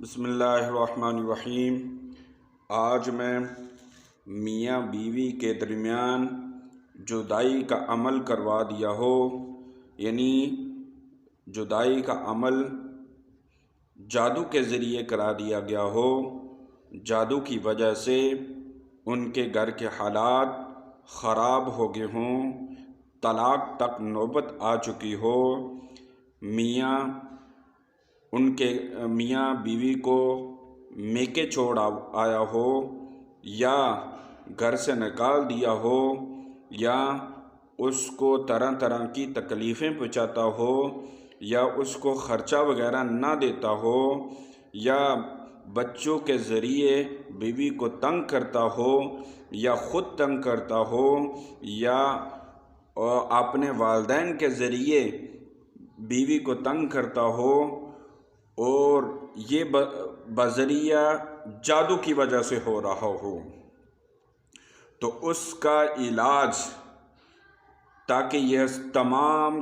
بسم اللہ الرحمن الرحیم۔ آج میں میاں بیوی کے درمیان جدائی کا عمل کروا دیا ہو، یعنی جدائی کا عمل جادو کے ذریعے کرا دیا گیا ہو، جادو کی وجہ سے ان کے گھر کے حالات خراب ہو گئے ہوں، طلاق تک نوبت آ چکی ہو، میاں بیوی کو میکے چھوڑ آیا ہو، یا گھر سے نکال دیا ہو، یا اس کو طرح طرح کی تکلیفیں پہنچاتا ہو، یا اس کو خرچہ وغیرہ نہ دیتا ہو، یا بچوں کے ذریعے بیوی کو تنگ کرتا ہو، یا خود تنگ کرتا ہو، یا اپنے والدین کے ذریعے بیوی کو تنگ کرتا ہو، اور یہ بذریعہ جادو کی وجہ سے ہو رہا ہو، تو اس کا علاج، تاکہ یہ تمام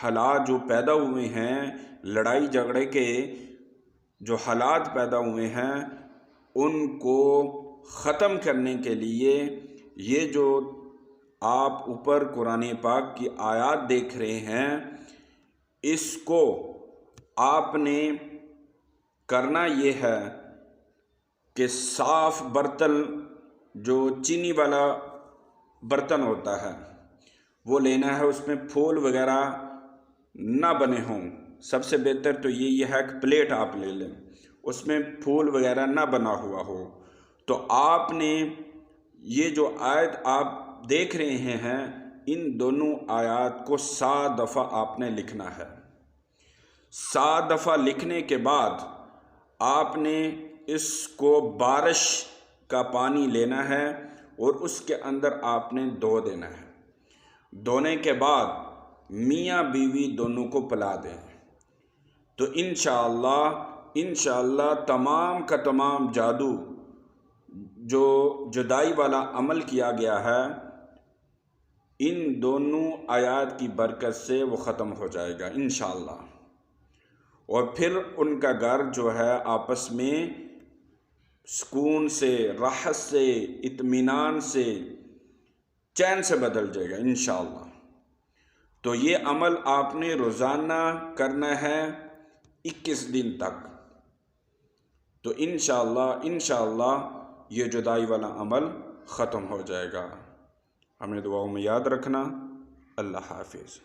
حالات جو پیدا ہوئے ہیں، لڑائی جھگڑے کے جو حالات پیدا ہوئے ہیں، ان کو ختم کرنے کے لیے یہ جو آپ اوپر قرآن پاک کی آیات دیکھ رہے ہیں، اس کو آپ نے کرنا یہ ہے کہ صاف برتن، جو چینی والا برتن ہوتا ہے، وہ لینا ہے، اس میں پھول وغیرہ نہ بنے ہوں۔ سب سے بہتر تو یہ ہے کہ پلیٹ آپ لے لیں، اس میں پھول وغیرہ نہ بنا ہوا ہو۔ تو آپ نے یہ جو آیت آپ دیکھ رہے ہیں، ان دونوں آیات کو 7 دفعہ آپ نے لکھنا ہے۔ 7 دفعہ لکھنے کے بعد آپ نے اس کو بارش کا پانی لینا ہے اور اس کے اندر آپ نے دھو دینا ہے۔ دھونے کے بعد میاں بیوی دونوں کو پلا دیں، تو انشاءاللہ تمام کا تمام جادو جو جدائی والا عمل کیا گیا ہے، ان دونوں آیات کی برکت سے وہ ختم ہو جائے گا انشاءاللہ، اور پھر ان کا گھر جو ہے آپس میں سکون سے، راحت سے، اطمینان سے، چین سے بدل جائے گا انشاءاللہ۔ تو یہ عمل آپ نے روزانہ کرنا ہے 21 دن تک، تو انشاءاللہ یہ جدائی والا عمل ختم ہو جائے گا۔ ہمیں دعاؤں میں یاد رکھنا۔ اللہ حافظ۔